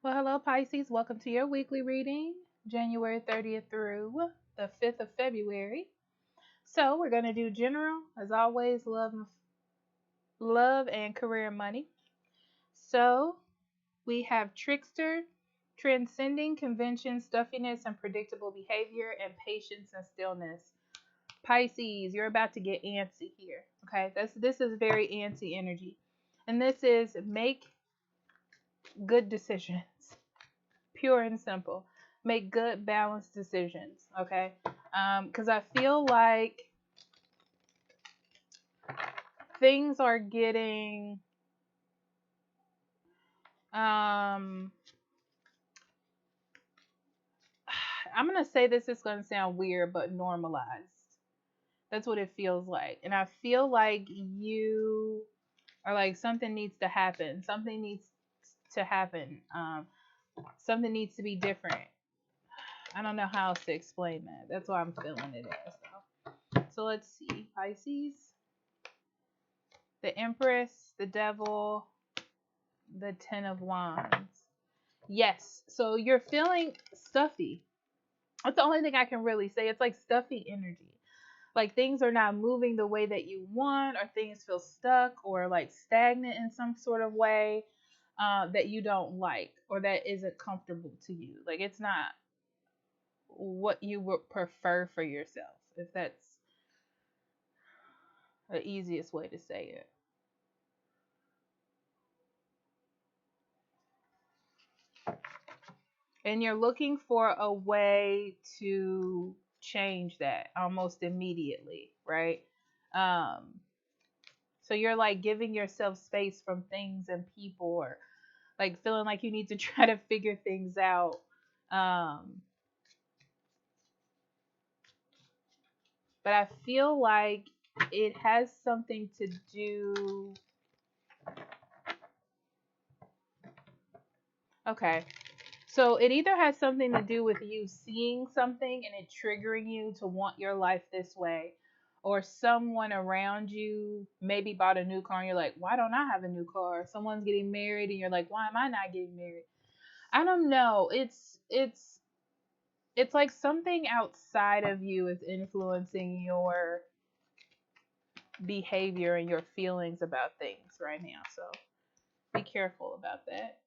Well, hello, Pisces. Welcome to your weekly reading, January 30th through the 5th of February. So, we're going to do general, as always, love and career money. So, we have trickster, transcending convention, stuffiness, and predictable behavior, and patience and stillness. Pisces, you're about to get antsy here. Okay, this is very antsy energy. And this is make good decisions. Pure and simple. Make good, balanced decisions. Okay, because I feel like things are getting I'm gonna say this is gonna sound weird, but normalized. That's what it feels like, and I feel like you are like something needs to happen. Something needs to happen. Something needs to be different. I don't know how else to explain that. That's why I'm feeling it as. So let's see, Pisces, the Empress, the Devil, the Ten of Wands. Yes, so you're feeling stuffy. That's the only thing I can really say. It's like stuffy energy. Like things are not moving the way that you want, or things feel stuck or like stagnant in some sort of way that you don't like or that isn't comfortable to you. Like it's not what you would prefer for yourself, if that's the easiest way to say it. And you're looking for a way to change that almost immediately, right? Um, so you're like giving yourself space from things and people, or like feeling like you need to try to figure things out. Um, but I feel like it has something to do. Okay. So it either has something to do with you seeing something and it triggering you to want your life this way, or someone around you maybe bought a new car and you're like, why don't I have a new car? Someone's getting married and you're like, why am I not getting married? I don't know. It's like something outside of you is influencing your behavior and your feelings about things right now. So be careful about that.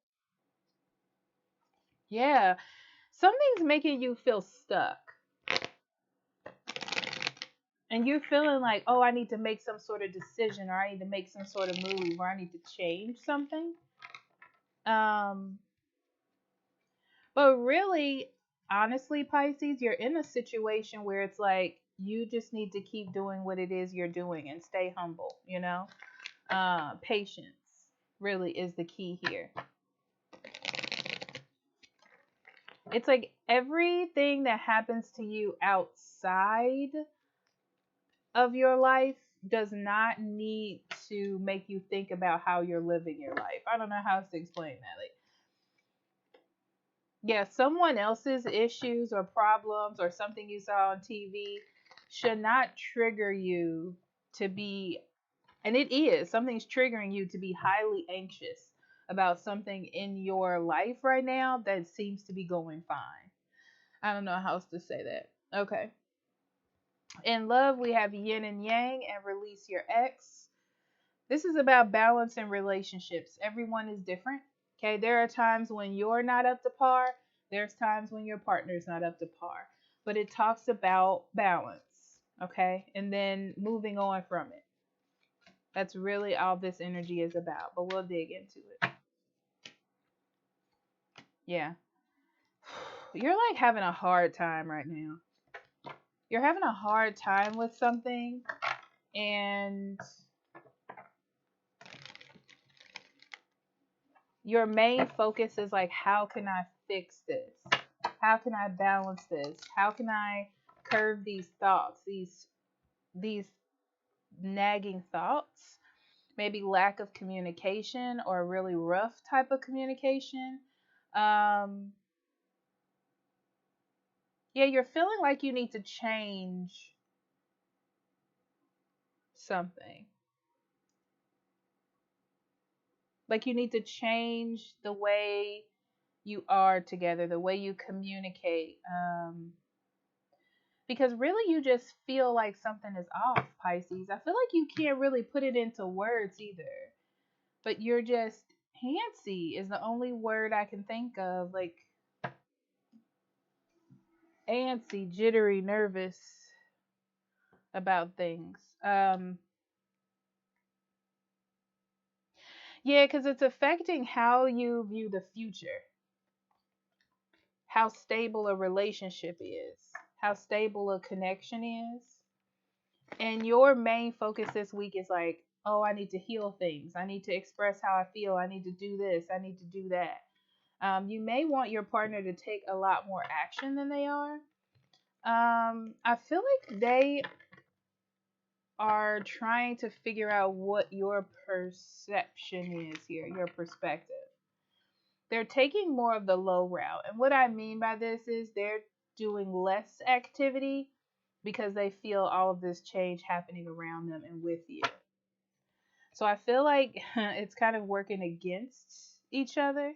Yeah. Something's making you feel stuck. And you're feeling like, oh, I need to make some sort of decision, or I need to make some sort of move, or I need to change something. Um, but really, honestly, Pisces, you're in a situation where it's like you just need to keep doing what it is you're doing and stay humble, you know? Patience really is the key here. It's like everything that happens to you outside of your life does not need to make you think about how you're living your life. I don't know how to explain that. Like, yeah, someone else's issues or problems or something you saw on TV should not trigger you to be, and it is, something's triggering you to be highly anxious about something in your life right now that seems to be going fine. I don't know how else to say that. Okay. In love, we have yin and yang and release your ex. This is about balance in relationships. Everyone is different. Okay, there are times when you're not up to par. There's times when your partner's not up to par. But it talks about balance. Okay, and then moving on from it. That's really all this energy is about. But we'll dig into it. Yeah. You're like having a hard time right now. You're having a hard time with something, and your main focus is like, how can I fix this? How can I balance this? How can I curb these thoughts, these nagging thoughts? Maybe lack of communication or a really rough type of communication. Um, yeah, you're feeling like you need to change something. Like you need to change the way you are together, the way you communicate. Because really you just feel like something is off, Pisces. I feel like you can't really put it into words either. But you're just antsy is the only word I can think of. Like antsy, jittery, nervous about things. Yeah, because it's affecting how you view the future, how stable a relationship is, how stable a connection is. And your main focus this week is like, oh, I need to heal things. I need to express how I feel. I need to do this. I need to do that. You may want your partner to take a lot more action than they are. I feel like they are trying to figure out what your perception is here, your perspective. They're taking more of the low route. And what I mean by this is they're doing less activity because they feel all of this change happening around them and with you. So I feel like it's kind of working against each other.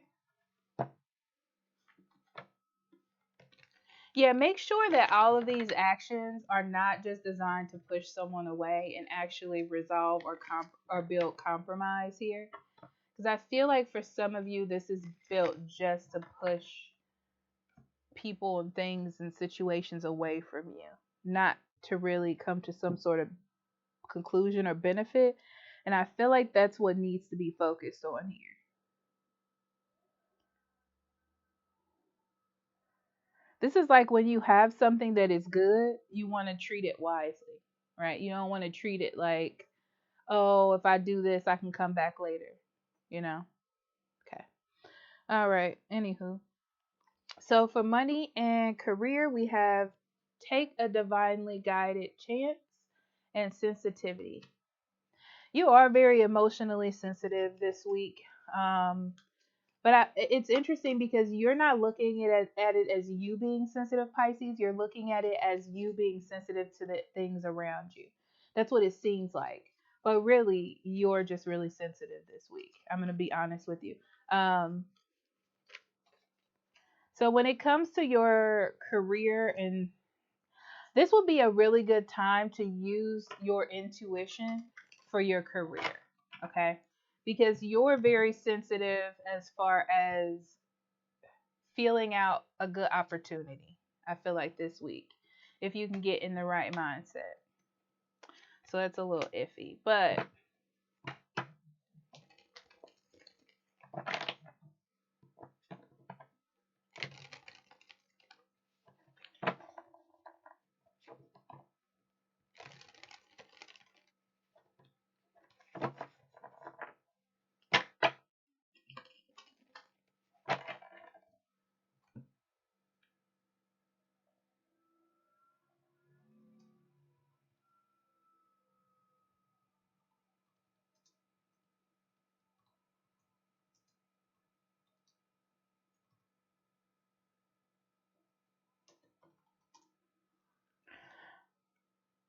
Yeah, make sure that all of these actions are not just designed to push someone away and actually resolve or build compromise here. Because I feel like for some of you, this is built just to push people and things and situations away from you, not to really come to some sort of conclusion or benefit. And I feel like that's what needs to be focused on here. This is like when you have something that is good, you want to treat it wisely, right? You don't want to treat it like, oh, if I do this, I can come back later, you know? Okay. All right. Anywho. So for money and career, we have take a divinely guided chance and sensitivity. You are very emotionally sensitive this week. Um, it's interesting because you're not looking at it as you being sensitive, Pisces. You're looking at it as you being sensitive to the things around you. That's what it seems like. But really, you're just really sensitive this week. I'm going to be honest with you. Um, so when it comes to your career, and this will be a really good time to use your intuition for your career, okay? Because you're very sensitive as far as feeling out a good opportunity. I feel like this week, if you can get in the right mindset. So that's a little iffy, but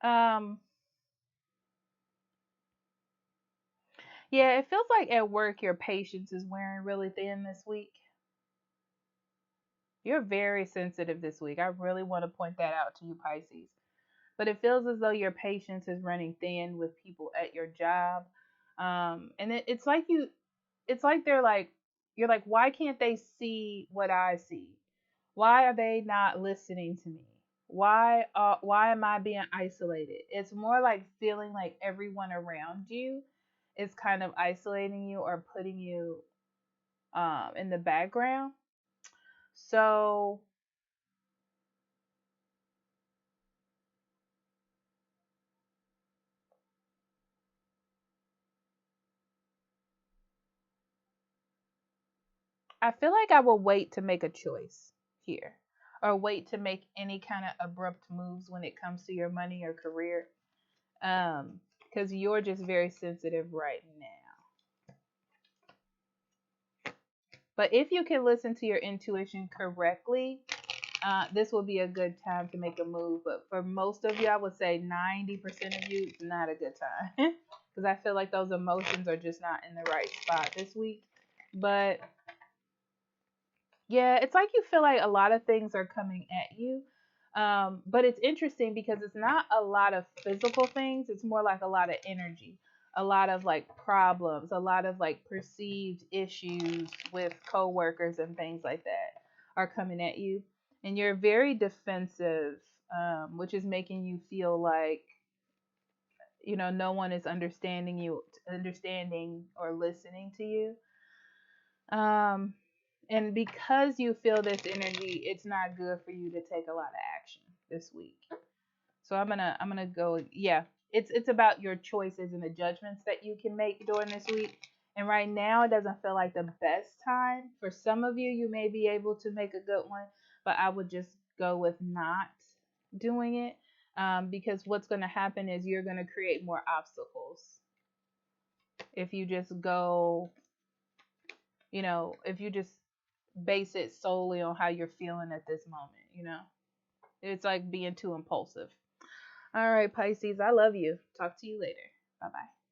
um yeah, it feels like at work your patience is wearing really thin this week. You're very sensitive this week. I really want to point that out to you, Pisces. But it feels as though your patience is running thin with people at your job. And it's like it's like they're like, you're like, why can't they see what I see? Why are they not listening to me? Why am I being isolated? It's more like feeling like everyone around you is kind of isolating you or putting you in the background. So I feel like I will wait to make a choice here, or wait to make any kind of abrupt moves when it comes to your money or career, because you're just very sensitive right now. But if you can listen to your intuition correctly, this will be a good time to make a move. But for most of you, I would say 90% of you, it's not a good time because I feel like those emotions are just not in the right spot this week. But Yeah, it's like you feel like a lot of things are coming at you. But it's interesting because it's not a lot of physical things, it's more like a lot of energy, a lot of like problems, a lot of like perceived issues with coworkers and things like that are coming at you. And you're very defensive, which is making you feel like, no one is understanding or listening to you. Um, and because you feel this energy, it's not good for you to take a lot of action this week. So I'm gonna go. Yeah, it's about your choices and the judgments that you can make during this week. And right now, it doesn't feel like the best time. For some of you, you may be able to make a good one, but I would just go with not doing it, because what's going to happen is you're going to create more obstacles if you just go. If you just base it solely on how you're feeling at this moment. It's like being too impulsive. All right, Pisces, I love you. Talk to you later. Bye bye.